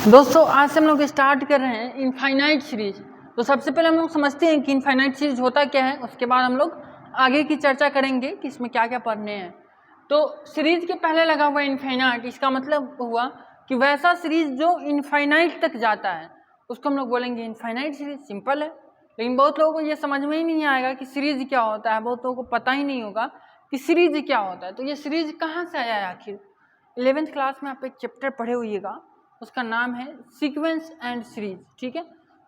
दोस्तों आज से हम लोग स्टार्ट कर रहे हैं इनफाइनाइट सीरीज। तो सबसे पहले हम लोग समझते हैं कि इनफाइनाइट सीरीज होता क्या है, उसके बाद हम लोग आगे की चर्चा करेंगे कि इसमें क्या क्या पढ़ने हैं। तो सीरीज के पहले लगा हुआ इनफाइनाइट, इसका मतलब हुआ कि वैसा सीरीज जो इनफाइनाइट तक जाता है उसको हम लोग बोलेंगे इनफाइनाइट सीरीज। सिंपल है, लेकिन बहुत लोगों को ये समझ में ही नहीं आएगा कि सीरीज क्या होता है, बहुत लोगों को पता ही नहीं होगा कि सीरीज क्या होता है। तो ये सीरीज कहाँ से आया है आखिर? 11th क्लास में आप एक चैप्टर पढ़े होइएगा, उसका नाम है सीक्वेंस एंड सीरीज। ठीक है,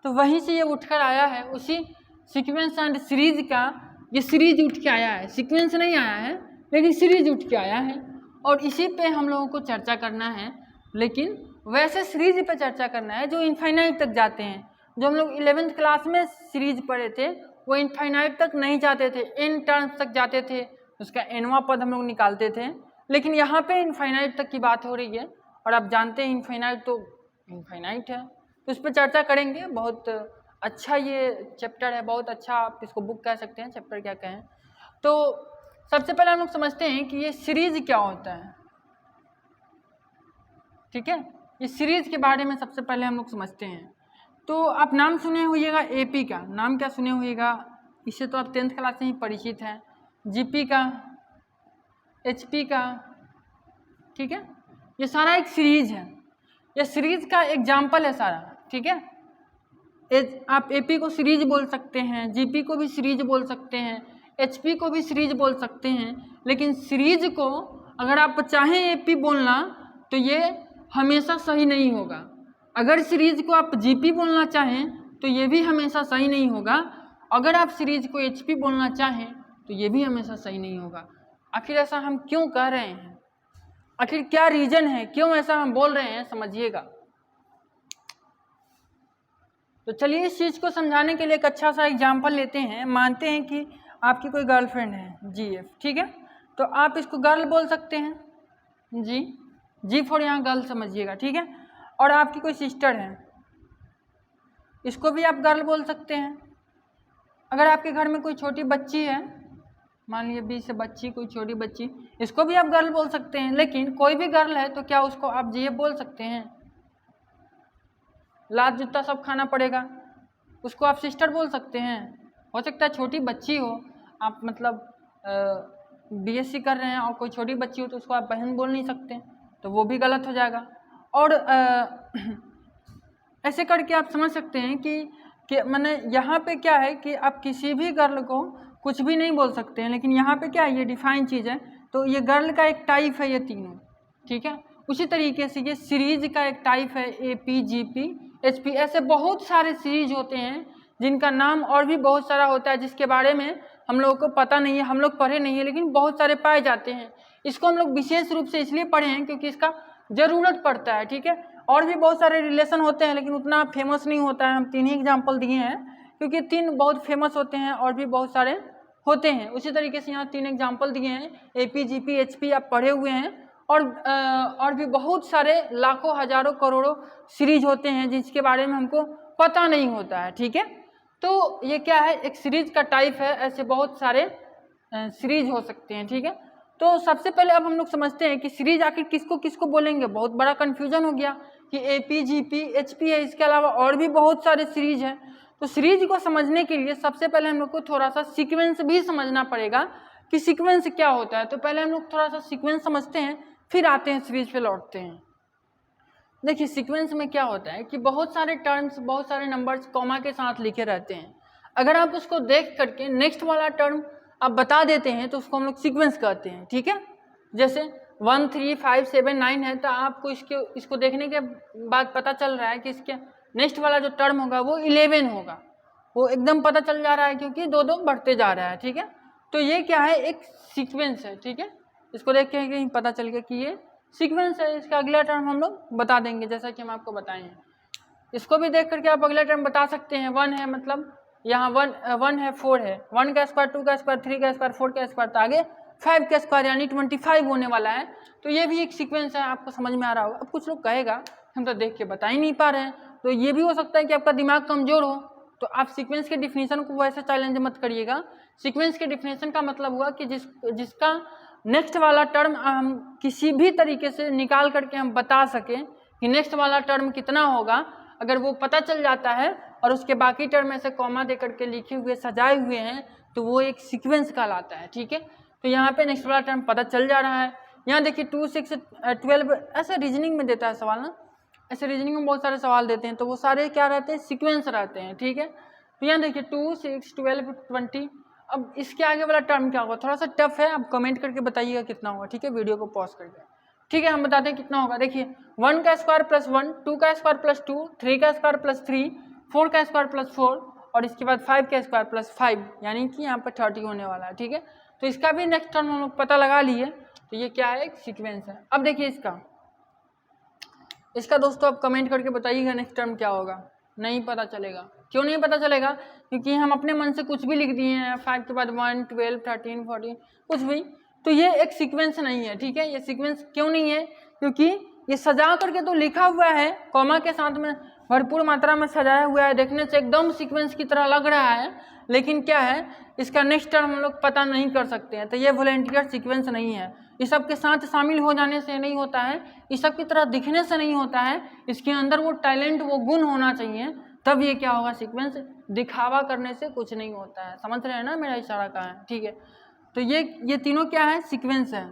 तो वहीं से ये उठकर आया है, उसी सीक्वेंस एंड सीरीज का ये सीरीज उठ के आया है। सीक्वेंस नहीं आया है लेकिन सीरीज उठ के आया है, और इसी पे हम लोगों को चर्चा करना है। लेकिन वैसे सीरीज पे चर्चा करना है जो इनफाइनाइट तक जाते हैं। जो हम लोग 11th क्लास में सीरीज पढ़े थे वो इनफाइनाइट तक नहीं जाते थे, एन टर्म्स तक जाते थे, उसका एनवा पद हम लोग निकालते थे। लेकिन यहाँ पे इनफाइनाइट तक की बात हो रही है, और आप जानते हैं इनफाइनाइट तो इनफाइनाइट है, तो इस पर चर्चा करेंगे। बहुत अच्छा ये चैप्टर है, बहुत अच्छा, आप इसको बुक कह सकते हैं, चैप्टर क्या कहें। तो सबसे पहले हम लोग समझते हैं कि ये सीरीज क्या होता है। ठीक है, ये सीरीज के बारे में सबसे पहले हम लोग समझते हैं। तो आप नाम सुने होइएगा एपी का, नाम क्या सुने होइएगा, इससे तो आप 10th क्लास से ही परिचित हैं। जीपी का, एचपी का, ठीक है, ये सारा एक सीरीज है। ये सीरीज का एग्जाम्पल है सारा। ठीक है, आप एपी को सीरीज बोल सकते हैं, जीपी को भी सीरीज बोल सकते हैं, एचपी को भी सीरीज बोल सकते हैं। लेकिन सीरीज को अगर आप चाहें एपी बोलना तो ये हमेशा सही नहीं होगा। अगर सीरीज को आप जीपी बोलना चाहें तो ये भी हमेशा सही नहीं होगा। अगर आप सीरीज को एचपी बोलना चाहें तो ये भी हमेशा सही नहीं होगा। आखिर ऐसा हम क्यों कह रहे हैं, आखिर क्या रीजन है, क्यों ऐसा हम बोल रहे हैं, समझिएगा। तो चलिए इस चीज़ को समझाने के लिए एक अच्छा सा एग्जाम्पल लेते हैं। मानते हैं कि आपकी कोई गर्लफ्रेंड है जीएफ, ठीक है, तो आप इसको गर्ल बोल सकते हैं, जी फॉर यहाँ गर्ल समझिएगा, ठीक है। और आपकी कोई सिस्टर है, इसको भी आप गर्ल बोल सकते हैं। अगर आपके घर में कोई छोटी बच्ची है, मान लीजिए 20 से बच्ची, कोई छोटी बच्ची, इसको भी आप गर्ल बोल सकते हैं। लेकिन कोई भी गर्ल है तो क्या उसको आप जीएफ बोल सकते हैं? लात जूता सब खाना पड़ेगा। उसको आप सिस्टर बोल सकते हैं? हो सकता है छोटी बच्ची हो, आप मतलब बीएससी कर रहे हैं और कोई छोटी बच्ची हो तो उसको आप बहन बोल नहीं सकते, तो वो भी गलत हो जाएगा। और ऐसे करके आप समझ सकते हैं कि मैंने यहाँ पे क्या है कि आप किसी भी गर्ल को कुछ भी नहीं बोल सकते हैं। लेकिन यहाँ पे क्या है, ये डिफाइन चीज़ है, तो ये गर्ल का एक टाइप है ये तीनों, ठीक है। उसी तरीके से ये सीरीज का एक टाइप है, एपी, जीपी, एचपी। ऐसे बहुत सारे सीरीज होते हैं जिनका नाम और भी बहुत सारा होता है, जिसके बारे में हम लोगों को पता नहीं है, हम लोग पढ़े नहीं है, लेकिन बहुत सारे पाए जाते हैं। इसको हम लोग विशेष रूप से इसलिए पढ़े हैं क्योंकि इसका ज़रूरत पड़ता है, ठीक है। और भी बहुत सारे रिलेशन होते हैं लेकिन उतना फेमस नहीं होता है। हम 3 ही एग्जाम्पल दिए हैं क्योंकि 3 बहुत फेमस होते हैं, और भी बहुत सारे होते हैं। उसी तरीके से यहाँ 3 एग्जाम्पल दिए हैं, एपी, जीपी, एचपी आप पढ़े हुए हैं। और भी बहुत सारे लाखों, हजारों, करोड़ों सीरीज होते हैं जिसके बारे में हमको पता नहीं होता है, ठीक है। तो ये क्या है, एक सीरीज का टाइप है। ऐसे बहुत सारे सीरीज हो सकते हैं, ठीक है। तो सबसे पहले अब हम लोग समझते हैं कि सीरीज आखिर किसको किसको बोलेंगे। बहुत बड़ा कन्फ्यूजन हो गया कि एपी, जीपी, एचपी है, इसके अलावा और भी बहुत सारे सीरीज हैं। तो सीरीज को समझने के लिए सबसे पहले हम लोग को थोड़ा सा सीक्वेंस भी समझना पड़ेगा कि सीक्वेंस क्या होता है। तो पहले हम लोग थोड़ा सा सीक्वेंस समझते हैं, फिर आते हैं सीरीज पे लौटते हैं। देखिए सीक्वेंस में क्या होता है कि बहुत सारे टर्म्स, बहुत सारे नंबर्स कॉमा के साथ लिखे रहते हैं। अगर आप उसको देख करके नेक्स्ट वाला टर्म आप बता देते हैं तो उसको हम लोग सीक्वेंस कहते हैं, ठीक है। जैसे 1 3 5 7 9 है, तो आपको इसको देखने के बाद पता चल रहा है कि इसके नेक्स्ट वाला जो टर्म होगा वो 11 होगा। वो एकदम पता चल जा रहा है क्योंकि 2 2 बढ़ते जा रहा है, ठीक है। तो ये क्या है, एक सीक्वेंस है, ठीक है। इसको देख के कहीं पता चल गया कि ये सीक्वेंस है। इसका अगला टर्म हम लोग बता देंगे जैसा कि हम आपको बताए हैं। इसको भी देख करके आप अगला टर्म बता सकते हैं। 1 है, मतलब यहाँ 1 है, 4 है, 1 का स्क्वायर, 2 का स्क्वायर, 3 का स्क्वायर, 4 का स्क्वायर, तो आगे 5 का स्क्वायर यानी 25 होने वाला है। तो ये भी एक सीक्वेंस है, आपको समझ में आ रहा होगा। अब कुछ लोग कहेगा हम तो देख के बता ही नहीं पा रहे हैं, तो ये भी हो सकता है कि आपका दिमाग कमजोर हो। तो आप सीक्वेंस के डिफिनीशन को वैसे चैलेंज मत करिएगा। सीक्वेंस के डिफिनीशन का मतलब हुआ कि जिसका नेक्स्ट वाला टर्म हम किसी भी तरीके से निकाल करके हम बता सकें कि नेक्स्ट वाला टर्म कितना होगा, अगर वो पता चल जाता है और उसके बाकी टर्म ऐसे कॉमा दे करके लिखे हुए सजाए हुए हैं तो वो एक सीक्वेंस कहलाता है। ठीक है, तो यहाँ पे नेक्स्ट वाला टर्म पता चल जा रहा है। यहाँ देखिए 2, 6, 12 ऐसे रीजनिंग में देता है सवाल ना, ऐसे रीजनिंग में बहुत सारे सवाल देते हैं तो वो सारे क्या रहते हैं, सीक्वेंस रहते हैं। ठीक है, तो यहाँ देखिए 2, 6, 12, 20। अब इसके आगे वाला टर्म क्या होगा, थोड़ा सा टफ है, आप कमेंट करके बताइएगा कितना होगा। ठीक है, वीडियो को पॉज करके। ठीक है, हम बताते हैं कितना होगा। देखिए 1 का स्क्वायर प्लस 1, 2 का स्क्वायर प्लस 2, 3 का स्क्वायर प्लस 3, 4 का स्क्वायर प्लस 4 और इसके बाद 5 का स्क्वायर प्लस 5, यानी कि यहाँ पर 30 होने वाला है। ठीक है, तो इसका भी नेक्स्ट टर्म हम लोग पता लगा लिए, तो ये क्या है, एक सीक्वेंस है। अब देखिए इसका दोस्तों आप कमेंट करके बताइएगा नेक्स्ट टर्म क्या होगा। नहीं पता चलेगा, क्यों नहीं पता चलेगा, क्योंकि हम अपने मन से कुछ भी लिख दिए हैं, 5 के बाद 1, 12, 13, 14 कुछ भी, तो ये एक सीक्वेंस नहीं है। ठीक है, ये सीक्वेंस क्यों नहीं है, क्योंकि ये सजा करके तो लिखा हुआ है, कॉमा के साथ में भरपूर मात्रा में सजाया हुआ है, देखने से एकदम सीक्वेंस की तरह लग रहा है, लेकिन क्या है, इसका नेक्स्ट टर्म हम लोग पता नहीं कर सकते हैं, तो ये वॉलंटियर सीक्वेंस नहीं है। इस सब के साथ शामिल हो जाने से नहीं होता है, इस सब की तरह दिखने से नहीं होता है, इसके अंदर वो टैलेंट, वो गुण होना चाहिए, तब ये क्या होगा, सीक्वेंस। दिखावा करने से कुछ नहीं होता है, समझ रहे हैं ना मेरा इशारा कहाँ है। ठीक है, तो ये तीनों क्या है, सीक्वेंस है।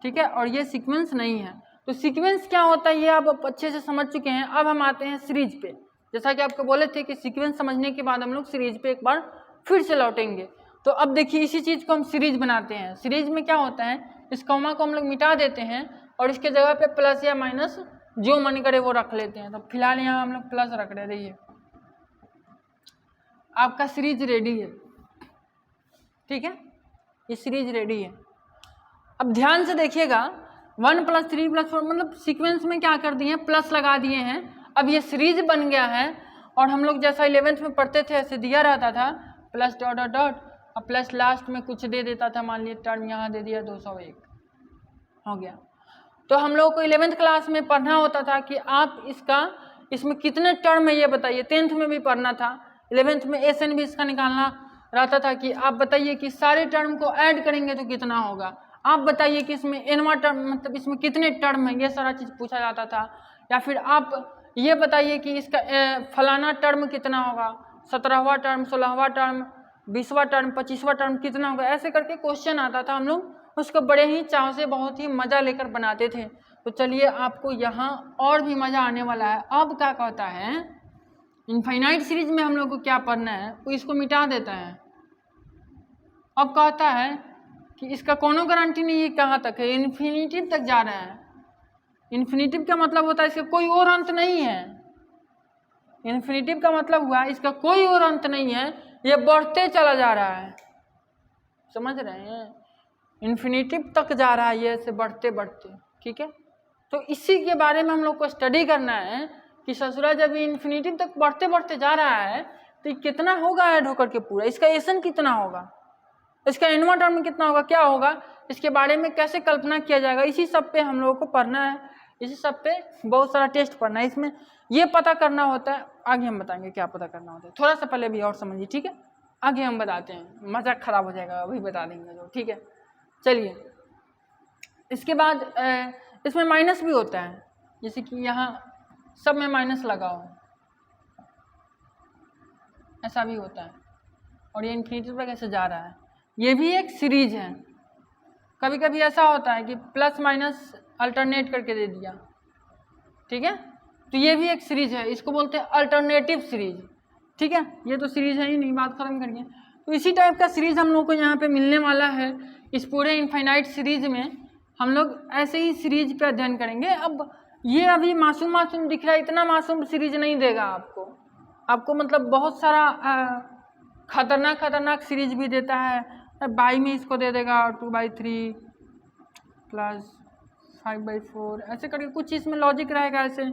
ठीक है, और ये सीक्वेंस नहीं है। तो सीक्वेंस क्या होता है ये आप अच्छे से समझ चुके हैं। अब हम आते हैं सीरीज पे। जैसा कि आपको बोले थे कि सीक्वेंस समझने के बाद हम लोग सीरीज पे एक बार फिर से लौटेंगे। तो अब देखिए इसी चीज को हम सीरीज बनाते हैं। सीरीज में क्या होता है, इस कॉमा को हम लोग मिटा देते हैं और इसके जगह पे प्लस या माइनस जो मन करे वो रख लेते हैं। तो फिलहाल यहाँ हम लोग प्लस रख रहे हैं, आपका सीरीज रेडी है। ठीक है, ये सीरीज रेडी है। अब ध्यान से देखिएगा, 1 + 3 + 4 मतलब सीक्वेंस में क्या कर दिए हैं, प्लस लगा दिए हैं। अब ये सीरीज बन गया है और हम लोग जैसा 11th में पढ़ते थे ऐसे दिया रहता था प्लस डॉट डॉट डॉट और प्लस लास्ट में कुछ दे देता था, मान लीजिए टर्म यहाँ दे दिया 201 हो गया। तो हम लोग को 11th क्लास में पढ़ना होता था कि आप इसमें कितने टर्म है ये बताइए। 10th में भी पढ़ना था, 11th में एसएन भी इसका निकालना रहता था कि आप बताइए कि सारे टर्म को ऐड करेंगे तो कितना होगा, आप बताइए कि इसमें एनवा टर्म मतलब इसमें कितने टर्म है, ये सारा चीज़ पूछा जाता था। या फिर आप ये बताइए कि इसका फलाना टर्म कितना होगा, 17वां टर्म, 16वां टर्म, 20वां टर्म, 25वां टर्म कितना होगा, ऐसे करके क्वेश्चन आता था। हम लोग उसको बड़े ही चाव से बहुत ही मज़ा लेकर बनाते थे। तो चलिए आपको यहाँ और भी मज़ा आने वाला है। अब क्या कहता है, इनफाइनाइट सीरीज में हम लोग को क्या पढ़ना है, वो इसको मिटा देता है। अब कहता है कि इसका कोनो गारंटी नहीं है कहाँ तक है, इन्फिनिटिव तक जा रहा है। इन्फिनिटिव का मतलब होता है इसका कोई और अंत नहीं है। इन्फिनिटिव का मतलब हुआ इसका कोई और अंत नहीं है, ये बढ़ते चला जा रहा है, समझ रहे हैं, इन्फिनिटिव तक जा रहा है ये ऐसे बढ़ते बढ़ते। ठीक है, तो इसी के बारे में हम लोग को स्टडी करना है कि ससुरा जब इन्फिनिटिव तक बढ़ते बढ़ते जा रहा है तो कितना होगा ऐड होकर के पूरा, इसका एसन कितना होगा, इसका इनवा टर्म कितना होगा, क्या होगा, इसके बारे में कैसे कल्पना किया जाएगा, इसी सब पे हम लोगों को पढ़ना है। इसी सब पे बहुत सारा टेस्ट पढ़ना है, इसमें ये पता करना होता है। आगे हम बताएंगे क्या पता करना होता है, थोड़ा सा पहले भी और समझिए। ठीक है, आगे हम बताते हैं, मजाक खराब हो जाएगा, अभी बता देंगे जो। ठीक है, चलिए इसके बाद इसमें माइनस भी होता है, जैसे कि यहाँ सब में माइनस लगाओ, ऐसा भी होता है। और ये इन्फिनिटी पर कैसे जा रहा है, ये भी एक सीरीज है। कभी कभी ऐसा होता है कि प्लस माइनस अल्टरनेट करके दे दिया। ठीक है, तो ये भी एक सीरीज है, इसको बोलते हैं अल्टरनेटिव सीरीज। ठीक है, ये तो सीरीज है ही नहीं, बात खत्म करिए। तो इसी टाइप का सीरीज हम लोग को यहाँ पे मिलने वाला है। इस पूरे इनफाइनाइट सीरीज में हम लोग ऐसे ही सीरीज पे अध्ययन करेंगे। अब ये अभी मासूम मासूम दिख रहा है, इतना मासूम सीरीज नहीं देगा आपको मतलब बहुत सारा खतरनाक खतरनाक सीरीज भी देता है। बाई में इसको दे देगा 2/3 प्लस 5/4, ऐसे करके कुछ इसमें लॉजिक रहेगा ऐसे।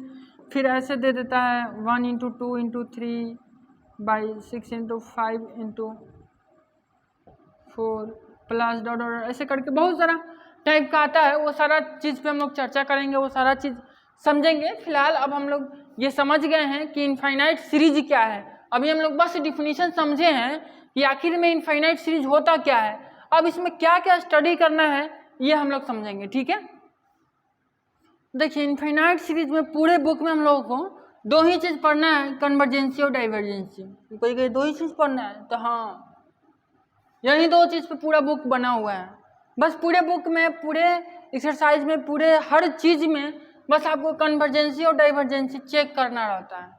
फिर ऐसे दे देता है 1 × 2 × 3/6 × 5 × 4 प्लस डॉट डॉट, ऐसे करके बहुत सारा टाइप का आता है। वो सारा चीज़ पे हम लोग चर्चा करेंगे, वो सारा चीज़ समझेंगे। फिलहाल अब हम लोग ये समझ गए हैं कि इनफाइनाइट सीरीज क्या है। अभी हम लोग बस डिफिनीशन समझे हैं कि आखिर में इनफाइनाइट सीरीज होता क्या है। अब इसमें क्या क्या स्टडी करना है ये हम लोग समझेंगे, ठीक है। देखिए इनफाइनाइट सीरीज में पूरे बुक में हम लोगों को दो ही चीज़ पढ़ना है, कन्वर्जेंसी और डाइवर्जेंसी। कोई कहे दो ही चीज़ पढ़ना है, तो हाँ यही दो चीज़ पे पूरा बुक बना हुआ है। बस पूरे बुक में, पूरे एक्सरसाइज में, पूरे हर चीज़ में बस आपको कन्वर्जेंसी और डाइवर्जेंसी चेक करना रहता है।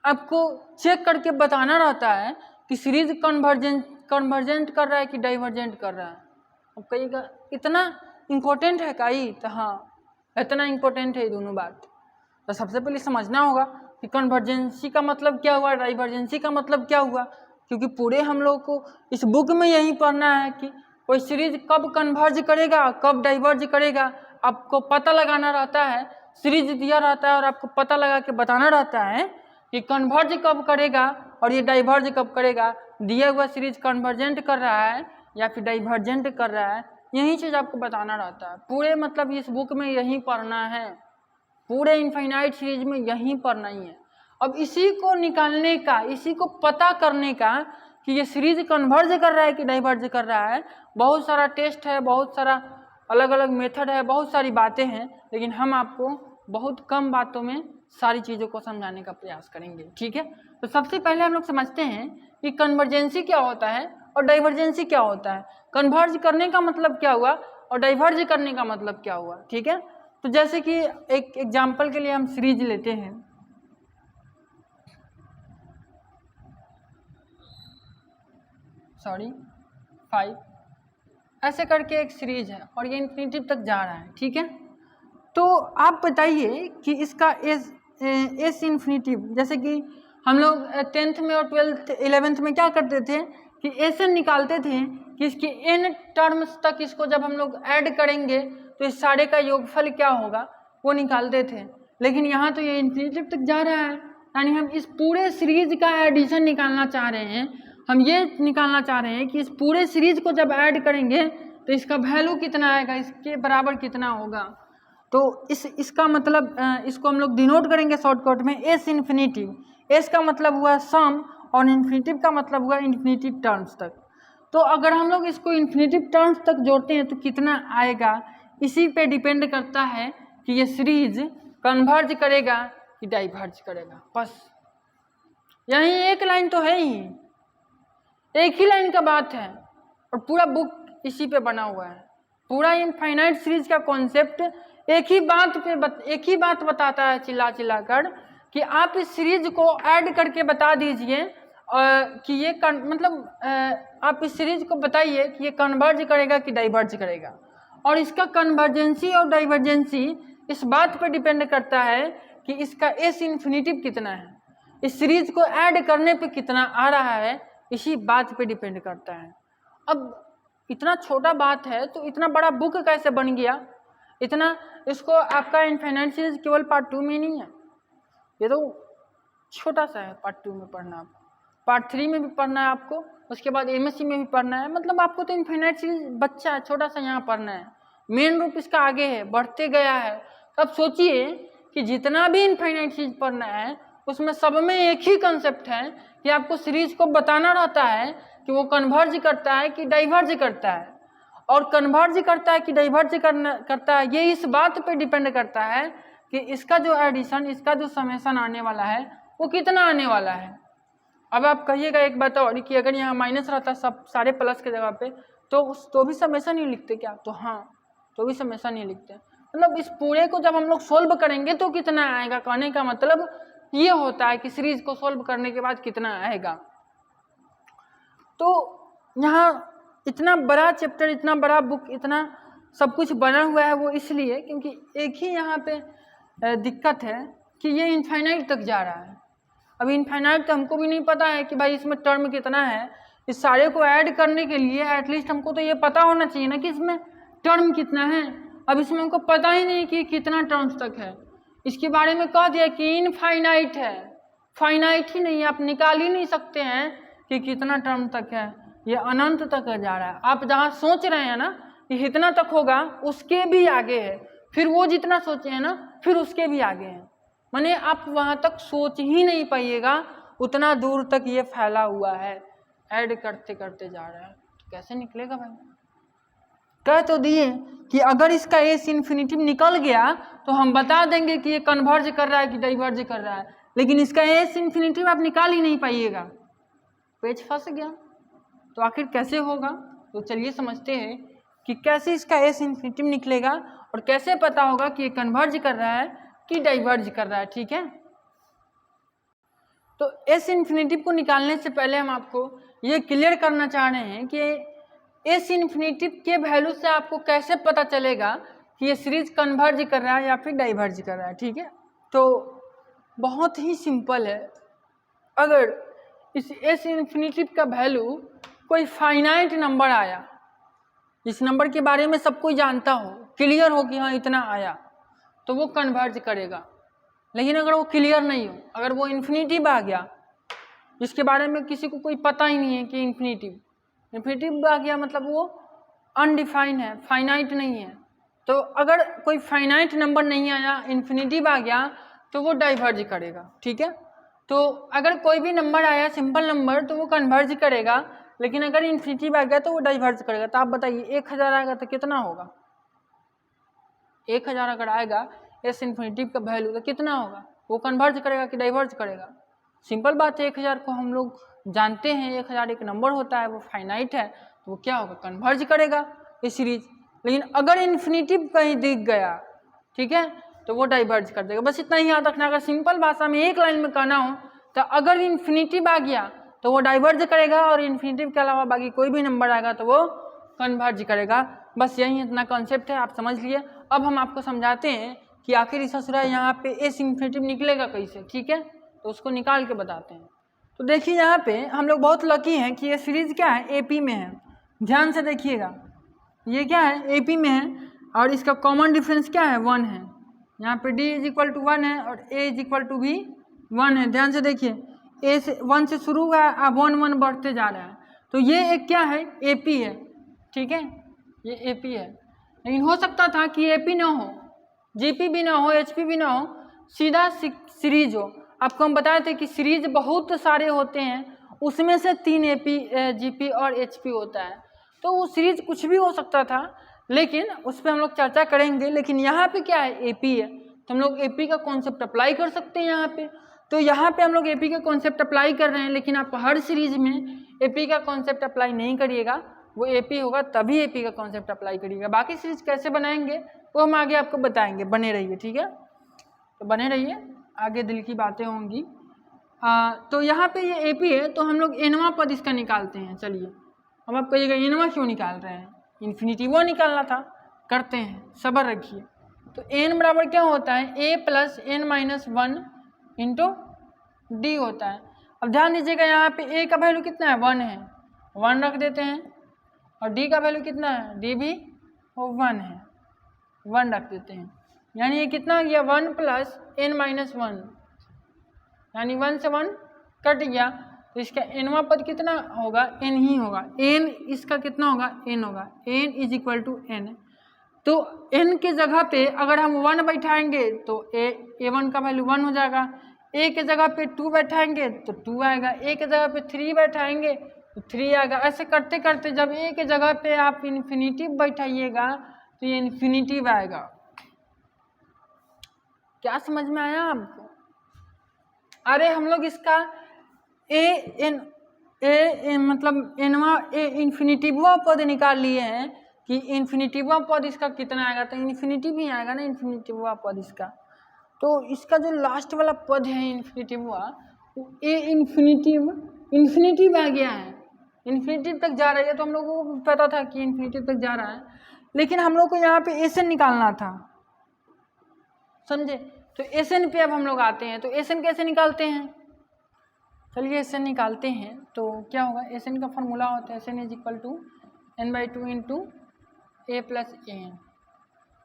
आपको चेक करके बताना रहता है कि सीरीज कन्वर्जेंट कर रहा है कि डाइवर्जेंट कर रहा है। अब कहिएगा इतना इम्पोर्टेंट है काई, तो हाँ इतना इम्पोर्टेंट है ये दोनों बात। तो सबसे पहले समझना होगा कि कन्वर्जेंसी का मतलब क्या हुआ, डाइवर्जेंसी का मतलब क्या हुआ, क्योंकि पूरे हम लोग को इस बुक में यही पढ़ना है कि कोई सीरीज कब कन्वर्ज करेगा, कब डाइवर्ज करेगा, आपको पता लगाना रहता है। सीरीज दिया रहता है और आपको पता लगा के बताना रहता है कि कन्वर्ज कब करेगा और ये डाइवर्ज कब करेगा। दिया हुआ सीरीज कन्वर्जेंट कर रहा है या फिर डाइवर्जेंट कर रहा है, यही चीज़ आपको बताना रहता है। पूरे मतलब इस बुक में यही पढ़ना है, पूरे इनफाइनाइट सीरीज में यही पढ़ना ही है। अब इसी को निकालने का, इसी को पता करने का कि ये सीरीज कन्वर्ज कर रहा है कि डाइवर्ज कर रहा है, बहुत सारा टेस्ट है, बहुत सारा अलग अलग मेथड है, बहुत सारी बातें हैं, लेकिन हम आपको बहुत कम बातों में सारी चीज़ों को समझाने का प्रयास करेंगे, ठीक है। तो सबसे पहले हम लोग समझते हैं कि कन्वर्जेंसी क्या होता है और डाइवर्जेंसी क्या होता है। कन्वर्ज करने का मतलब क्या हुआ और डाइवर्ज करने का मतलब क्या हुआ, ठीक है। तो जैसे कि एक एग्जाम्पल के लिए हम सीरीज लेते हैं, सॉरी 5 ऐसे करके एक सीरीज है और ये इन्फिनिटिव तक जा रहा है, ठीक है। तो आप बताइए कि इसका एस इन्फिनिटिव, जैसे कि हम लोग 10th में और 12th 11th में क्या करते थे कि एस एन निकालते थे कि इसके एन टर्म्स तक इसको जब हम लोग ऐड करेंगे तो इस सारे का योगफल क्या होगा वो निकालते थे। लेकिन यहाँ तो ये इन्फिनिटिव तक जा रहा है, यानी हम इस पूरे सीरीज का एडिशन निकालना चाह रहे हैं। हम ये निकालना चाह रहे हैं कि इस पूरे सीरीज को जब ऐड करेंगे तो इसका वैल्यू कितना आएगा, इसके बराबर कितना होगा। तो इसका मतलब इसको हम लोग डिनोट करेंगे शॉर्टकट में एस इन्फिनिटिव। एस का मतलब हुआ सम और इन्फिनिटिव का मतलब हुआ इन्फिनिटिव टर्म्स तक। तो अगर हम लोग इसको इन्फिनिटिव टर्म्स तक जोड़ते हैं तो कितना आएगा, इसी पे डिपेंड करता है कि ये सीरीज कन्वर्ज करेगा कि डाइवर्ज करेगा। बस यही एक लाइन तो है ही, एक ही लाइन का बात है और पूरा बुक इसी पे बना हुआ है। पूरा इनफाइनाइट सीरीज का कॉन्सेप्ट एक ही बात बताता है चिल्ला चिल्ला कर कि आप इस सीरीज को ऐड करके बता दीजिए कि ये मतलब आप इस सीरीज को बताइए कि ये कन्वर्ज करेगा कि डाइवर्ज करेगा। और इसका कन्वर्जेंसी और डाइवर्जेंसी इस बात पर डिपेंड करता है कि इसका एस इन्फिनिटिव कितना है, इस सीरीज को ऐड करने पे कितना आ रहा है, इसी बात पे डिपेंड करता है। अब इतना छोटा बात है तो इतना बड़ा बुक कैसे बन गया, इतना इसको आपका इनफाइनाइट सीरीज केवल पार्ट 2 में नहीं है, ये तो छोटा सा है। पार्ट 2 में पढ़ना, आपको पार्ट 3 में भी पढ़ना है, आपको उसके बाद एमएससी में भी पढ़ना है। मतलब आपको तो इनफाइनाइट सीरीज बच्चा है छोटा सा यहाँ पढ़ना है, मेन रूप इसका आगे है, बढ़ते गया है। अब सोचिए कि जितना भी इनफाइनाइट सीरीज पढ़ना है उसमें सब में एक ही कंसेप्ट है कि आपको सीरीज को बताना रहता है कि वो कन्वर्ज करता है कि डाइवर्ज करता है। और कन्वर्ज करता है कि डाइवर्ज करता है, ये इस बात पे डिपेंड करता है कि इसका जो एडिशन, इसका जो समेशन आने वाला है वो कितना आने वाला है। अब आप कहिएगा एक बात और कि अगर यहाँ माइनस रहता सब सारे प्लस के जगह पे तो भी समेशन ही लिखते क्या, तो हाँ तो भी समेशन ही लिखते। मतलब इस पूरे को जब हम लोग सोल्व करेंगे तो कितना आएगा, कहने का मतलब ये होता है कि सीरीज को सोल्व करने के बाद कितना आएगा। तो यहाँ इतना बड़ा चैप्टर, इतना बड़ा बुक, इतना सब कुछ बना हुआ है वो इसलिए क्योंकि एक ही यहाँ पे दिक्कत है कि ये इनफाइनाइट तक जा रहा है। अब इनफाइनाइट तो हमको भी नहीं पता है कि भाई इसमें टर्म कितना है। इस सारे को ऐड करने के लिए एटलीस्ट हमको तो ये पता होना चाहिए ना कि इसमें टर्म कितना है। अब इसमें हमको पता ही नहीं कि कितना टर्म्स तक है। इसके बारे में कह दिया कि इनफाइनाइट है, फाइनाइट ही नहीं, आप निकाल ही नहीं सकते हैं कि कितना टर्म तक है, ये अनंत तक जा रहा है। आप जहाँ सोच रहे हैं ना कि इतना तक होगा उसके भी आगे है, फिर वो जितना सोचे हैं ना फिर उसके भी आगे है। माने आप वहाँ तक सोच ही नहीं पाइएगा, उतना दूर तक ये फैला हुआ है, ऐड करते करते जा रहा है। कैसे निकलेगा भाई? कह तो दिए कि अगर इसका एस इन्फिनिटिव निकल गया तो हम बता देंगे कि ये कन्वर्ज कर रहा है कि डाइवर्ज कर रहा है, लेकिन इसका एस इन्फिनिटिव आप निकाल ही नहीं पाइएगा, पेज फंस गया। तो आखिर कैसे होगा? तो चलिए समझते हैं कि कैसे इसका एस इन्फिनिटिव निकलेगा और कैसे पता होगा कि ये कन्वर्ज कर रहा है कि डाइवर्ज कर रहा है। ठीक है, तो एस इन्फिनिटिव को निकालने से पहले हम आपको ये क्लियर करना चाह रहे हैं कि एस इन्फिनिटिव के वैल्यू से आपको कैसे पता चलेगा कि ये सीरीज कन्वर्ज कर रहा है या फिर डाइवर्ज कर रहा है। ठीक है, तो बहुत ही सिंपल है। अगर इस एस इन्फिनिटिव का वैल्यू कोई फाइनाइट नंबर आया, इस नंबर के बारे में सब कोई जानता हो, क्लियर हो कि हाँ इतना आया, तो वो कन्वर्ज करेगा। लेकिन अगर वो क्लियर नहीं हो, अगर वो इन्फिनिटिव आ गया जिसके बारे में किसी को कोई पता ही नहीं है कि इन्फिनिटिव आ गया, मतलब वो अनडिफाइंड है, फाइनाइट नहीं है। तो अगर कोई फाइनाइट नंबर नहीं आया, इन्फिनिटिव आ गया, तो वो डाइवर्ज करेगा। ठीक है, तो अगर कोई भी नंबर आया सिंपल नंबर तो वो कन्वर्ज करेगा, लेकिन अगर इन्फिनिटिव आ गया तो वो डाइवर्ज करेगा। तो आप बताइए 1000 आएगा तो कितना होगा? 1000 अगर आएगा एस इन्फिनिटिव का वैल्यू तो कितना होगा? वो कन्वर्ज करेगा कि डाइवर्ज करेगा? सिंपल बात है, 1000 को हम लोग जानते हैं, 1000 एक नंबर होता है, वो फाइनाइट है, तो वो क्या होगा? कन्वर्ज करेगा ये सीरीज। लेकिन अगर इन्फिनिटिव कहीं दिख गया, ठीक है, तो वो डाइवर्ज कर देगा। बस इतना ही याद रखना। अगर सिंपल भाषा में एक लाइन में कहना हो तो अगर इन्फिनिटिव आ गया तो वो डाइवर्ज करेगा और इन्फिनिटिव के अलावा बाकी कोई भी नंबर आएगा तो वो कन्वर्ज करेगा। बस यही इतना कॉन्सेप्ट है, आप समझ लिए। अब हम आपको समझाते हैं कि आखिर इस ससुरा यहाँ पे एस इन्फिनिटिव निकलेगा कैसे। ठीक है, तो उसको निकाल के बताते हैं। तो देखिए यहाँ पे हम लोग बहुत लकी हैं कि ये सीरीज क्या है? एपी में है। ध्यान से देखिएगा, ये क्या है? एपी में है और इसका कॉमन डिफरेंस क्या है? 1 है। यहाँ पे डी इज इक्वल टू 1 है और ए इज इक्वल टू भी 1 है। ध्यान से देखिए, ए से 1 से शुरू हुआ है, अब 1 1 बढ़ते जा रहा है। तो ये एक क्या है? एपी है। ठीक है, ये एपी है। लेकिन हो सकता था कि एपी ना हो, जीपी भी ना हो, एचपी भी ना हो, सीधा सीरीज हो। आपको हम बताए थे कि सीरीज बहुत सारे होते हैं, उसमें से 3 एपी, जीपी और एचपी होता है। तो वो सीरीज कुछ भी हो सकता था, लेकिन उस पर हम लोग चर्चा करेंगे। लेकिन यहाँ पे क्या है? एपी है, तो हम लोग एपी का कॉन्सेप्ट अप्लाई कर सकते हैं यहाँ पे। तो यहाँ पे हम लोग एपी का कॉन्सेप्ट अप्लाई कर रहे हैं, लेकिन आप हर सीरीज में एपी का कॉन्सेप्ट अप्लाई नहीं करिएगा। वो एपी होगा तभी एपी का कॉन्सेप्ट अप्लाई करिएगा। बाकी सीरीज कैसे बनाएंगे वो हम आगे आपको बताएंगे, बने रहिए। ठीक है, तो बने रहिए, आगे दिल की बातें होंगी। तो यहाँ पे ये एपी है, तो हम लोग एनवा पद इसका निकालते हैं। चलिए, अब आप कहिएगा एनवा क्यों निकाल रहे हैं? इन्फिनिटिव निकालना था, करते हैं, सब्र रखिए। तो एन बराबर क्या होता है? A plus N minus 1 into D होता है। अब ध्यान दीजिएगा, यहाँ पे ए का वैल्यू कितना है? 1 है, 1 रख देते हैं, और डी का वैल्यू कितना है? डी भी 1 है, 1 रख देते हैं। यानी ये कितना आ गया? 1 प्लस एन माइनस 1, यानी 1 से 1 कट गया। तो इसका एनवा पद कितना होगा? एन ही होगा। एन इसका कितना होगा? एन होगा। N is equal to N. तो एन के जगह पे अगर हम 1 बैठाएंगे तो ए1 का वैल्यू 1 हो जाएगा। ए के जगह पे 2 बैठाएंगे तो 2 आएगा। ए के जगह पे 3 बैठाएंगे तो 3 आएगा। ऐसे करते करते जब ए के जगह पे आप इन्फिनिटिव बैठाइएगा तो ये इन्फिनिटिव आएगा। क्या समझ में आया आपको? अरे हम लोग इसका मतलब एनवा इन्फिनिटिवा पद निकाल लिए हैं कि इन्फिनिटिवा पद इसका कितना आएगा, तो इन्फिनिटिव ही आएगा ना इन्फिनिटिवा पद इसका। तो इसका जो लास्ट वाला पद है इन्फिनिटिवा, वो इन्फिनिटिव आ गया है, इन्फिनिटिव तक जा रही है। तो हम लोगों को पता था कि इन्फिनिटिव तक जा रहा है, लेकिन हम लोग को यहाँ पे एसएन निकालना था, समझे? तो एसएन पे अब हम लोग आते हैं। तो एसएन कैसे निकालते हैं? चलिए एसएन निकालते हैं। तो क्या होगा? एसएन का फॉर्मूला होता है SN is equal to n/2 into A plus N.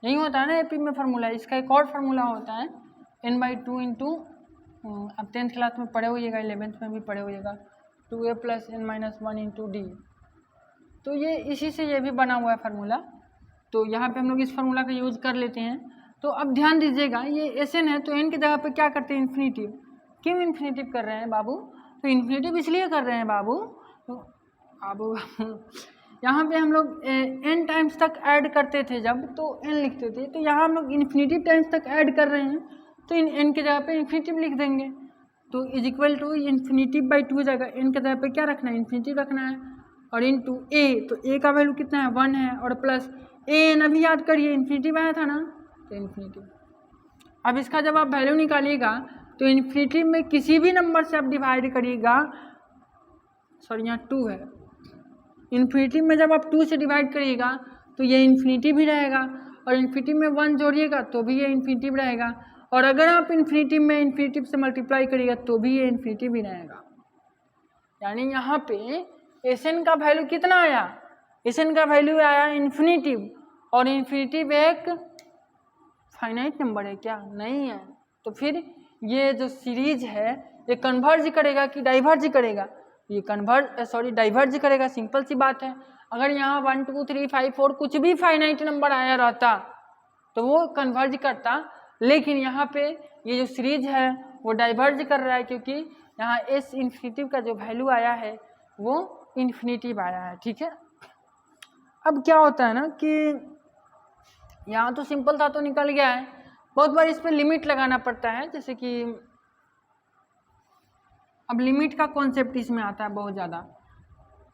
यही होता है ना एपी में फार्मूला। इसका एक और फार्मूला होता है n/2 इंटू, अब 10th क्लास में पढ़े होइएगा, 11th में भी पढ़े होइएगा, 2a plus n-1 into D. तो ये इसी से ये भी बना हुआ है फार्मूला। तो यहाँ पे हम लोग इस फार्मूला का यूज़ कर लेते हैं। तो अब ध्यान दीजिएगा, ये एसएन है तो एन की जगह पे क्या करते हैं? इन्फिनिटिव। क्यों इन्फिनिटिव कर रहे हैं बाबू? तो इन्फिनिटिव इसलिए कर रहे हैं बाबू, तो यहाँ पे हम लोग n टाइम्स तक ऐड करते थे जब, तो n लिखते थे, तो यहाँ हम लोग इन्फिनिटिव टाइम्स तक ऐड कर रहे हैं, तो इन n के जगह पे इन्फिनिटिव लिख देंगे। तो is equal to infinitive by 2 हो जाएगा, n के जगह पे क्या रखना है, इन्फिनिटिव रखना है, और इन टू a, तो a का वैल्यू कितना है 1 है, और प्लस n अभी याद करिए इन्फिनिटिव आया था ना, तो इन्फिनिटिव। अब इसका जब आप वैल्यू निकालिएगा तो इन्फिनिटिव में किसी भी नंबर से आप डिवाइड करिएगा, सॉरी यहाँ 2 है, इन्फिनिटिव में जब आप 2 से डिवाइड करिएगा तो ये इन्फिनिटिव भी रहेगा, और इन्फिनिटिव में 1 जोड़िएगा तो भी ये इन्फिनिटिव रहेगा, और अगर आप इन्फिनिटिव में इन्फिनिटिव से मल्टीप्लाई करिएगा तो भी ये इन्फिनिटिव ही रहेगा। यानी यहाँ पे Sn का वैल्यू कितना आया, Sn का वैल्यू आया इन्फिनिटिव, और इन्फिनिटिव एक फाइनाइट नंबर है क्या, नहीं है। तो फिर ये जो सीरीज है ये कन्वर्ज करेगा कि डाइवर्ज करेगा, ये डाइवर्ज करेगा, सिंपल सी बात है। अगर यहाँ 1 2 3 5 4 कुछ भी फाइनाइट नंबर आया रहता तो वो कन्वर्ज करता, लेकिन यहाँ पे ये जो सीरीज है वो डाइवर्ज कर रहा है, क्योंकि यहाँ एस इन्फिनिटिव का जो वैल्यू आया है वो इन्फिनिटिव आया है, ठीक है। अब क्या होता है ना कि यहाँ तो सिंपल था तो निकल गया है, बहुत बार इस पर लिमिट लगाना पड़ता है, जैसे कि अब लिमिट का कॉन्सेप्ट इसमें आता है बहुत ज़्यादा,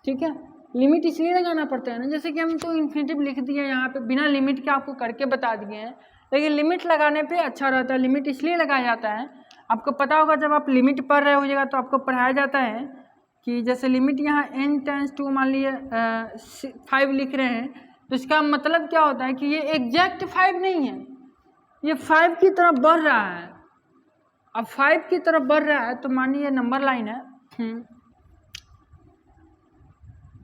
ठीक है। लिमिट इसलिए लगाना पड़ता है ना, जैसे कि हम तो इन्फिनिटिव लिख दिए यहाँ पे बिना लिमिट के, आपको करके बता दिए हैं, लेकिन लिमिट लगाने पे अच्छा रहता है। लिमिट इसलिए लगाया जाता है, आपको पता होगा जब आप लिमिट पढ़ रहे होइएगा तो आपको पढ़ाया जाता है कि जैसे लिमिट यहाँ n टेंस टू मान लिए 5 लिख रहे हैं, तो इसका मतलब क्या होता है कि ये एग्जैक्ट 5 नहीं है, ये 5 की तरफ बढ़ रहा है। अब 5 की तरफ बढ़ रहा है तो मानिए नंबर लाइन है,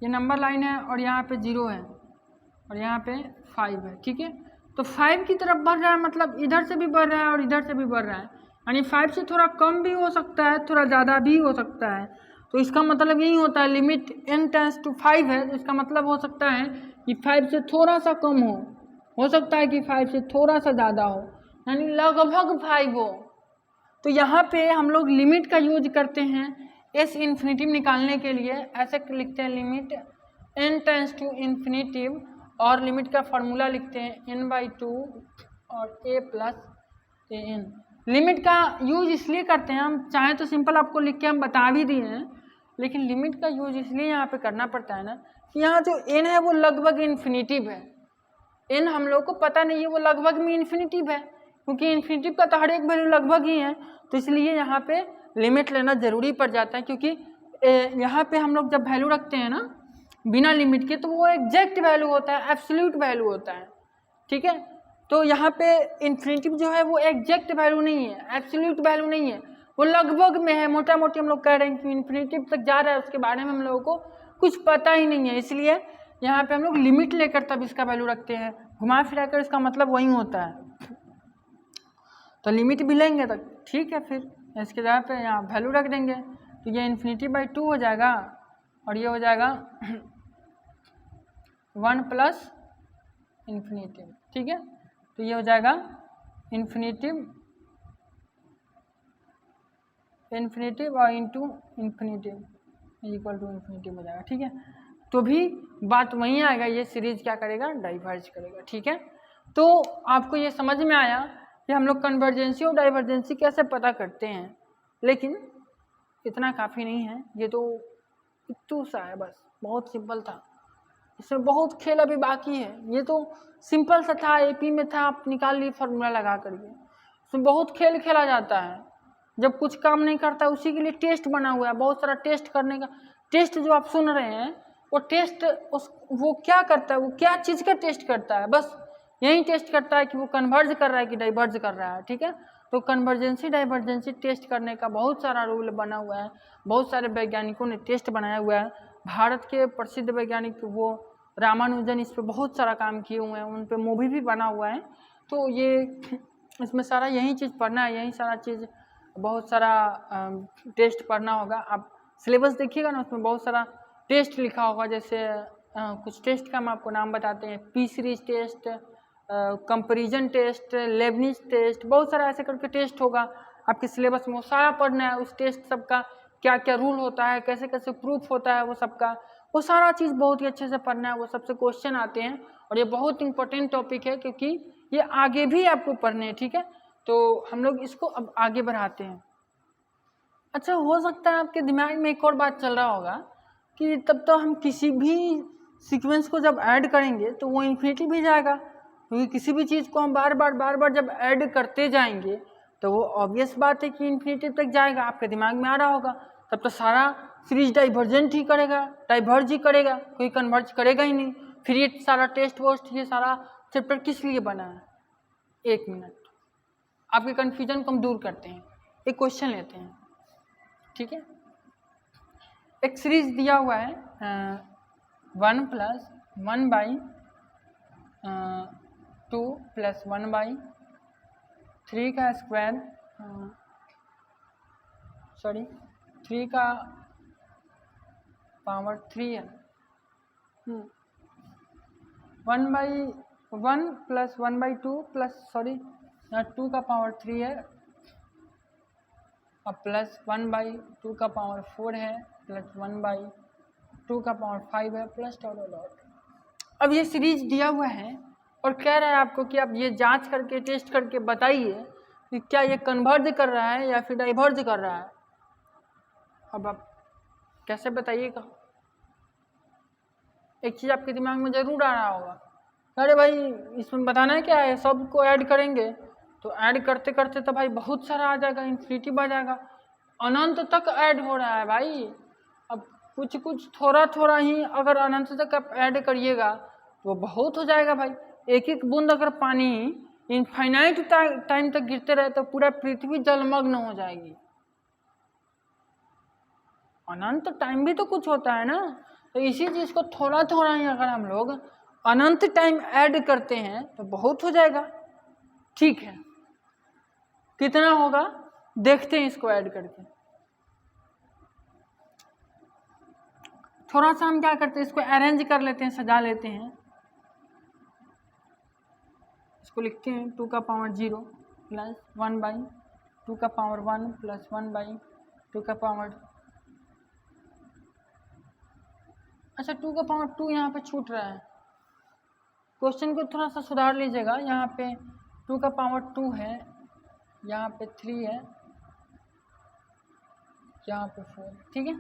ये नंबर लाइन है और यहाँ पे 0 है और यहाँ पे 5 है, ठीक है। तो 5 की तरफ बढ़ रहा है मतलब इधर से भी बढ़ रहा है और इधर से भी बढ़ रहा है, यानी 5 से थोड़ा कम भी हो सकता है, थोड़ा ज़्यादा भी हो सकता है। तो इसका मतलब यही होता है, लिमिट n टेंस टू 5 है, तो इसका मतलब हो सकता है कि 5 से थोड़ा सा कम हो सकता है कि 5 से थोड़ा सा ज़्यादा हो, यानी लगभग 5 हो। तो यहाँ पे हम लोग लिमिट का यूज करते हैं एस इन्फिनिटिव निकालने के लिए, ऐसे लिखते हैं limit n tends to infinitive, और लिमिट का फार्मूला लिखते हैं n/2 और a प्लस an। लिमिट का यूज इसलिए करते हैं, हम चाहें तो सिंपल आपको लिख के हम बता भी दिए हैं, लेकिन लिमिट का यूज इसलिए यहाँ पे करना पड़ता है ना कि यहाँ जो n है वो लगभग इन्फिनिटिव है, n हम लोग को पता नहीं है वो लगभग में इन्फिनिटिव है, क्योंकि इन्फिनिटिव का तो हर एक वैल्यू लगभग ही है, तो इसलिए यहाँ पे लिमिट लेना ज़रूरी पड़ जाता है। क्योंकि यहाँ पे हम लोग जब वैल्यू रखते हैं ना बिना लिमिट के, तो वो एग्जैक्ट वैल्यू होता है, एब्सोल्यूट वैल्यू होता है, ठीक है। तो यहाँ पे इन्फिनिटिव जो है वो एग्जैक्ट वैल्यू नहीं है, एब्सोल्यूट वैल्यू नहीं है, वो लगभग में है, मोटा मोटी हम लोग कह रहे हैं कि इन्फिनिटिव तक जा रहा है, उसके बारे में हम लोगों को कुछ पता ही नहीं है, इसलिए यहाँ पे हम लोग लिमिट लेकर तब इसका वैल्यू रखते हैं, घुमा फिरा कर इसका मतलब वही होता है। तो लिमिट भी लेंगे तो ठीक है, फिर इसके जगह पे यहाँ वैल्यू रख देंगे, तो ये इन्फिनिटी/2 हो जाएगा और ये हो जाएगा 1 प्लस इन्फिनिटिव, ठीक है। तो ये हो जाएगा इन्फिनिटिव और into infinitive equal to infinitive हो जाएगा, ठीक है। तो भी बात वहीं आएगा, ये सीरीज क्या करेगा, डाइवर्ज करेगा, ठीक है। तो आपको ये समझ में आया कि हम लोग कन्वर्जेंसी और डाइवर्जेंसी कैसे पता करते हैं, लेकिन इतना काफ़ी नहीं है, ये तो इतना सा है बस, बहुत सिंपल था, इसमें बहुत खेल अभी बाकी है। ये तो सिंपल सा था, एपी में था, आप निकाल लिए फार्मूला लगा करके, इसमें बहुत खेल खेला जाता है। जब कुछ काम नहीं करता उसी के लिए टेस्ट बना हुआ है, बहुत सारा टेस्ट करने का। टेस्ट जो आप सुन रहे हैं वो टेस्ट वो क्या करता है, वो क्या चीज़ का टेस्ट करता है, बस यही टेस्ट करता है कि वो कन्वर्ज कर रहा है कि डाइवर्ज कर रहा है, ठीक है। तो कन्वर्जेंसी डाइवर्जेंसी टेस्ट करने का बहुत सारा रूल बना हुआ है, बहुत सारे वैज्ञानिकों ने टेस्ट बनाया हुआ है। भारत के प्रसिद्ध वैज्ञानिक वो रामानुजन इस पर बहुत सारा काम किए हुए हैं, उन पर मूवी भी बना हुआ है। तो ये इसमें सारा यही चीज़ पढ़ना है, यही सारा चीज़ बहुत सारा टेस्ट पढ़ना होगा। आप सिलेबस देखिएगा ना, उसमें बहुत सारा टेस्ट लिखा होगा, जैसे कुछ टेस्ट का हम आपको नाम बताते हैं, P series test, comparison test, Leibniz test, बहुत सारा ऐसे करके टेस्ट होगा आपके सिलेबस में, वो सारा पढ़ना है। उस टेस्ट सबका क्या क्या रूल होता है, कैसे कैसे प्रूफ होता है, वो सबका वो सारा चीज़ बहुत ही अच्छे से पढ़ना है, वो सबसे क्वेश्चन आते हैं और ये बहुत इंपॉर्टेंट टॉपिक है क्योंकि ये आगे भी आपको पढ़ने हैं, ठीक है। तो हम लोग इसको अब आगे बढ़ाते हैं। अच्छा, हो सकता है आपके दिमाग में एक और बात चल रहा होगा कि तब तो हम किसी भी सीक्वेंस को जब ऐड करेंगे तो वो इन्फिनिटी भी जाएगा, क्योंकि किसी भी चीज़ को हम बार बार जब ऐड करते जाएंगे तो वो ऑब्वियस बात है कि इन्फिनिटी तक जाएगा। आपके दिमाग में आ रहा होगा तब तो सारा सीरीज डाइवर्जेंट ही करेगा, डाइवर्ज ही करेगा, कोई कन्वर्ज करेगा ही नहीं। फिर ये सारा टेस्ट वोस्ट ये सारा चैप्टर किस लिए बना है? एक मिनट, आपके कन्फ्यूजन को हम दूर करते हैं, एक क्वेश्चन लेते हैं, ठीक है। एक सीरीज दिया हुआ है 1 + 1/2 + 1/3 का स्क्वायर, 3 का पावर 3 है। 1/1 + 1/2 प्लस 2 का पावर 3 है और प्लस 1/2 का पावर 4 है प्लस 1/2 का पावर 5 है प्लस डॉट। अब ये सीरीज दिया हुआ है और कह रहा है आपको कि आप ये जांच करके टेस्ट करके बताइए कि क्या ये कन्वर्ज कर रहा है या फिर डाइवर्ज कर रहा है। अब आप कैसे बताइएगा? एक चीज़ आपके दिमाग में जरूर आ रहा होगा, अरे भाई इसमें बताना है क्या है, सबको ऐड करेंगे तो ऐड करते करते तो भाई बहुत सारा आ जाएगा, इन्फिनिटी बढ़ जाएगा, अनंत तक ऐड हो रहा है भाई। अब कुछ कुछ थोड़ा थोड़ा ही अगर अनंत तक आप ऐड करिएगा तो बहुत हो जाएगा भाई। एक एक बूंद अगर पानी इनफाइनाइट टाइम तक गिरते रहे तो पूरा पृथ्वी जलमग्न हो जाएगी। अनंत टाइम भी तो कुछ होता है ना, तो इसी चीज़ को थोड़ा थोड़ा ही अगर हम लोग अनंत टाइम ऐड करते हैं तो बहुत हो जाएगा। ठीक है, कितना होगा देखते हैं इसको ऐड करके। थोड़ा सा हम क्या करते हैं, इसको अरेंज कर लेते हैं, सजा लेते हैं। इसको लिखते हैं 2 का पावर 0 प्लस 1/2 का पावर 1 प्लस 1/2 का पावर, अच्छा 2 का पावर 2 यहाँ पे छूट रहा है, क्वेश्चन को थोड़ा सा सुधार लीजिएगा। यहाँ पे 2 का पावर 2 है, यहाँ पे 3 है, यहाँ पे 4, ठीक है,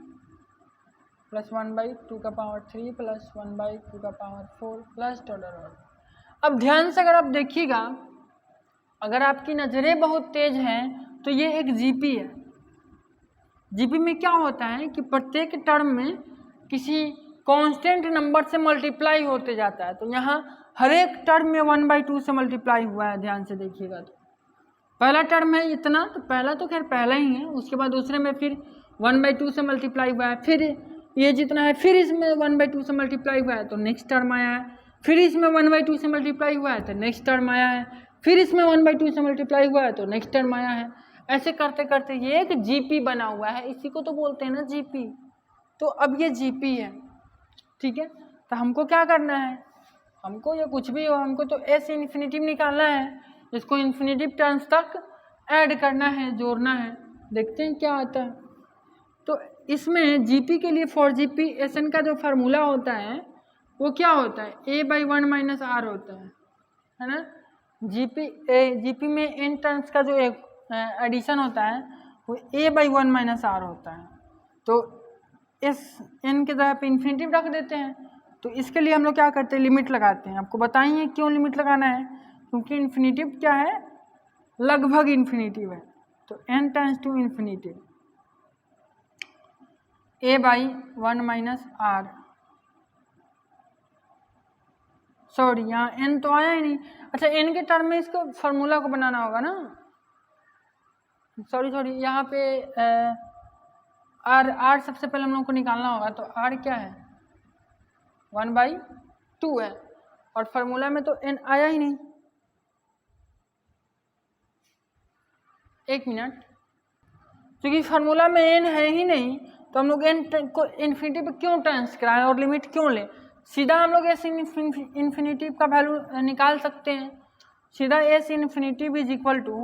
प्लस 1/2 का पावर 3 प्लस 1/2 का पावर 4 प्लस डॉट। अब ध्यान से अगर आप देखिएगा, अगर आपकी नज़रें बहुत तेज हैं तो ये एक जीपी है। जीपी में क्या होता है कि प्रत्येक टर्म में किसी कांस्टेंट नंबर से मल्टीप्लाई होते जाता है। तो यहाँ हर एक टर्म में 1/2 से मल्टीप्लाई हुआ है, ध्यान से देखिएगा। तो पहला टर्म है इतना, तो पहला तो खैर पहला ही है, उसके बाद दूसरे में फिर 1/2 से मल्टीप्लाई हुआ है, फिर ये जितना है फिर इसमें 1/2 से मल्टीप्लाई हुआ है तो नेक्स्ट टर्म आया है, फिर इसमें 1/2 से मल्टीप्लाई हुआ है तो नेक्स्ट टर्म आया है, फिर इसमें 1/2 से मल्टीप्लाई हुआ है तो नेक्स्ट टर्म आया है। ऐसे करते करते ये एक जीपी बना हुआ है, इसी को तो बोलते हैं ना जीपी। तो अब ये जीपी है, ठीक है। तो हमको क्या करना है, हमको ये कुछ भी हो, हमको तो एस इन्फिनिटिव निकालना है, इसको इन्फिनिटिव टर्म्स तक ऐड करना है, जोड़ना है। देखते हैं क्या आता है। तो इसमें जीपी के लिए फॉर जीपी एस एन का जो फार्मूला होता है वो क्या होता है, a/1 - r होता है ना। जीपी में एन टर्म्स का जो एक एडिशन होता है वो a/1 - r होता है। तो इस एन के जगह पे इन्फिनिटिव रख देते हैं। तो इसके लिए हम लोग क्या करते हैं, लिमिट लगाते हैं। आपको बताइए क्यों लिमिट लगाना है, क्योंकि इन्फिनिटिव क्या है, लगभग इन्फिनिटिव है। तो n tends to infinitive, a/1 - r, sorry यहाँ n तो आया ही नहीं। अच्छा n के टर्म में इसको फार्मूला को बनाना होगा ना, सॉरी यहाँ पे r सबसे पहले हम लोग को निकालना होगा। तो r क्या है, 1/2 है और फार्मूला में तो n आया ही नहीं। एक मिनट, क्योंकि फार्मूला में n है ही नहीं तो हम लोग n को इन्फिनिटी पे क्यों टर्न्स कराएं और लिमिट क्यों लें। सीधा हम लोग एस इन्फिनिटिव का वैल्यू निकाल सकते हैं। सीधा S infinitive is equal to,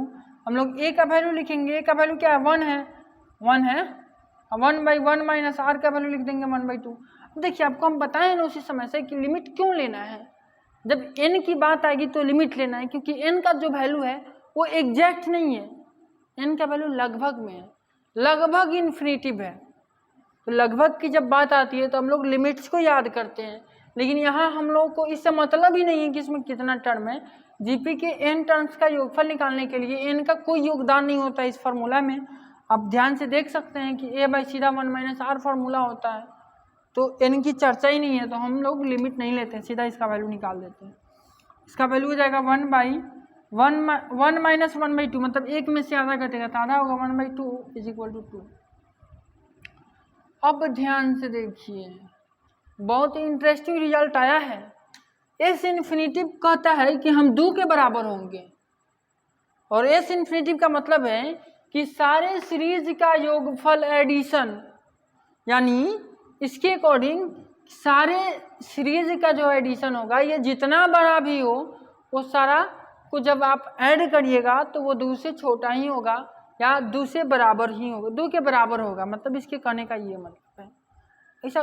हम लोग a का वैल्यू लिखेंगे, a का वैल्यू क्या है, 1 है, 1/1 - r का वैल्यू लिख देंगे 1/2। देखिए आपको हम बताएं ना उसी समय से कि लिमिट क्यों लेना है। जब n की बात आएगी तो लिमिट लेना है, क्योंकि n का जो वैल्यू है वो एग्जैक्ट नहीं है, n का वैल्यू लगभग में है, लगभग इन्फिनिटिव है। तो लगभग की जब बात आती है तो हम लोग लिमिट्स को याद करते हैं, लेकिन यहाँ हम लोग को इससे मतलब ही नहीं है कि इसमें कितना टर्म है। जीपी के n टर्म्स का योगफल निकालने के लिए n का कोई योगदान नहीं होता इस फार्मूला में। आप ध्यान से देख सकते हैं कि a बाई सीधा 1 - r फार्मूला होता है, तो n की चर्चा ही नहीं है, तो हम लोग लिमिट नहीं लेते हैं, सीधा इसका वैल्यू निकाल देते हैं। इसका वैल्यू हो जाएगा 1/1 - 1/2, मतलब एक में से आधा घटेगा तो आधा होगा 1/2 = 2। अब ध्यान से देखिए, बहुत ही इंटरेस्टिंग रिजल्ट आया है। एस इन्फिनिटिव कहता है कि हम 2 के बराबर होंगे, और एस इन्फिनिटिव का मतलब है कि सारे सीरीज का योगफल एडिशन, यानी इसके अकॉर्डिंग सारे सीरीज का जो एडिशन होगा, ये जितना बड़ा भी हो वो सारा को जब आप ऐड करिएगा तो वो 2 से छोटा ही होगा या 2 से बराबर ही होगा, 2 के बराबर होगा। मतलब इसके कहने का ये मतलब है। ऐसा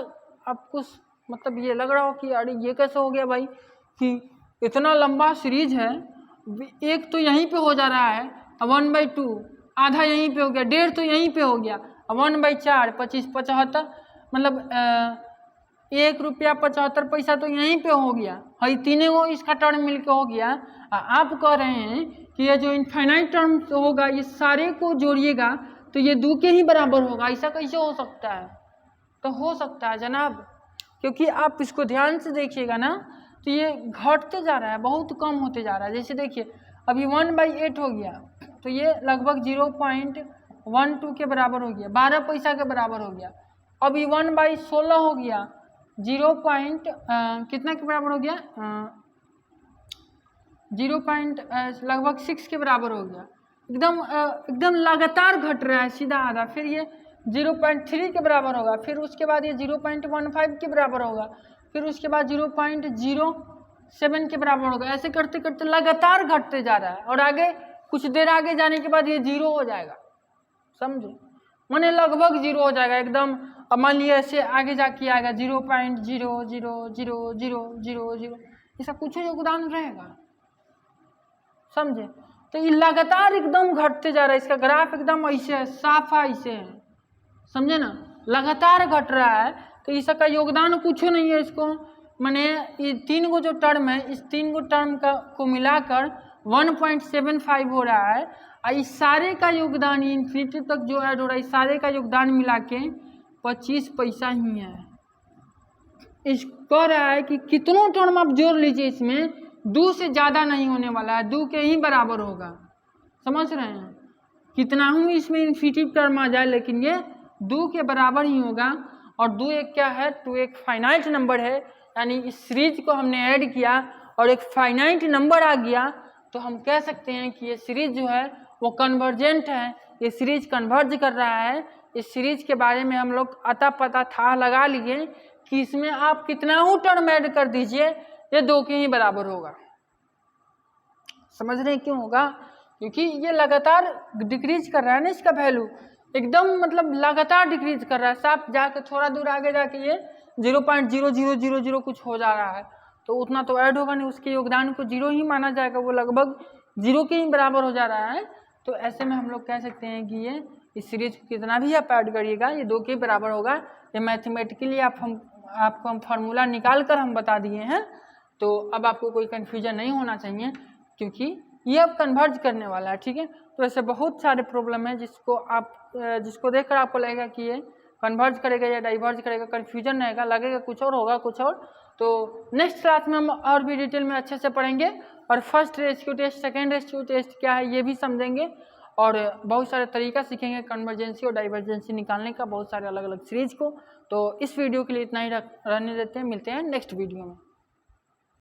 आपको मतलब ये लग रहा हो कि अरे ये कैसे हो गया भाई, कि इतना लंबा सीरीज है, एक तो यहीं पे हो जा रहा है 1/2, आधा यहीं पे हो गया, 1.5 तो यहीं पे हो गया, 1/4 25 75, मतलब 1 रुपया 75 पैसा तो यहीं पे हो गया, हई तीनों इसका टर्म मिलके हो गया। आप कह रहे हैं कि ये जो इनफाइनाइट टर्म होगा ये सारे को जोड़िएगा तो ये 2 के ही बराबर होगा, ऐसा कैसे हो सकता है? तो हो सकता है जनाब, क्योंकि आप इसको ध्यान से देखिएगा ना तो ये घटते जा रहा है, बहुत कम होते जा रहा है। जैसे देखिए अभी 1/8 हो गया तो ये लगभग 0.12 के बराबर हो गया, 12 पैसा के बराबर हो गया। अभी 1/16 हो गया, 0. कितना के बराबर हो गया, 0. लगभग 6 के बराबर हो गया। एकदम लगातार घट रहा है सीधा आधा, फिर ये 0.3 के बराबर होगा, फिर उसके बाद ये 0.15 के बराबर होगा, फिर उसके बाद 0.07 के बराबर होगा। ऐसे करते करते लगातार घटते जा रहा है, और आगे कुछ देर आगे जाने के बाद ये 0 हो जाएगा, समझे, माने लगभग 0 हो जाएगा एकदम। अब मान लिया ऐसे आगे जाके आएगा 0.0000000, ऐसा कुछ योगदान रहेगा, समझे। तो ये लगातार एकदम घटते जा रहा है, इसका ग्राफ एकदम ऐसे है, साफा ऐसे है, समझे ना, लगातार घट रहा है। तो इसका योगदान कुछ नहीं है इसको, माने ये 3 गो जो टर्म है, इस 3 गो टर्म को मिलाकर 1.75 हो रहा है, और इस सारे का योगदान इन्फिनिटी तक जो ऐड हो रहा है, इस सारे का योगदान मिला के 25 पैसा ही है। इस कह रहा है कि कितनों टर्म आप जोड़ लीजिए, इसमें 2 से ज़्यादा नहीं होने वाला है, 2 के ही बराबर होगा, समझ रहे हैं। कितना हूँ इसमें इन्फिनिटी टर्म आ जाए, लेकिन ये 2 के बराबर ही होगा। और 2 एक क्या है, 2 एक फाइनाइट नंबर है, यानी इस सीरीज को हमने ऐड किया और एक फाइनाइट नंबर आ गया, तो हम कह सकते हैं कि ये सीरीज जो है वो कन्वर्जेंट है, ये सीरीज कन्वर्ज कर रहा है। इस सीरीज के बारे में हम लोग अता पता था लगा लिए कि इसमें आप कितना ही टर्म ऐड कर दीजिए ये 2 के ही बराबर होगा। समझ रहे हैं क्यों होगा? क्योंकि ये लगातार डिक्रीज कर रहा है ना, इसका वैल्यू एकदम मतलब लगातार डिक्रीज कर रहा है। साफ जाके थोड़ा दूर आगे जाके ये 0.0000 कुछ हो जा रहा है, तो उतना तो ऐड होगा नहीं, उसके योगदान को 0 ही माना जाएगा, वो लगभग 0 के ही बराबर हो जा रहा है। तो ऐसे में हम लोग कह सकते हैं कि ये इस सीरीज को कितना भी आप ऐड करिएगा ये 2 के बराबर होगा। ये मैथमेटिकली आपको हम फार्मूला निकाल कर हम बता दिए हैं, तो अब आपको कोई कन्फ्यूजन नहीं होना चाहिए, क्योंकि ये अब कन्वर्ज करने वाला है, ठीक है। तो ऐसे बहुत सारे प्रॉब्लम है जिसको देखकर आपको लगेगा कि ये कन्वर्ज करेगा या डाइवर्ज करेगा, कन्फ्यूजन रहेगा, लगेगा कुछ और होगा कुछ और। तो नेक्स्ट क्लास में हम और भी डिटेल में अच्छे से पढ़ेंगे, और first rescue test, second rescue test क्या है ये भी समझेंगे, और बहुत सारे तरीका सीखेंगे कन्वर्जेंसी और डाइवर्जेंसी निकालने का, बहुत सारे अलग अलग सीरीज को। तो इस वीडियो के लिए इतना ही रहने देते हैं, मिलते हैं नेक्स्ट वीडियो में।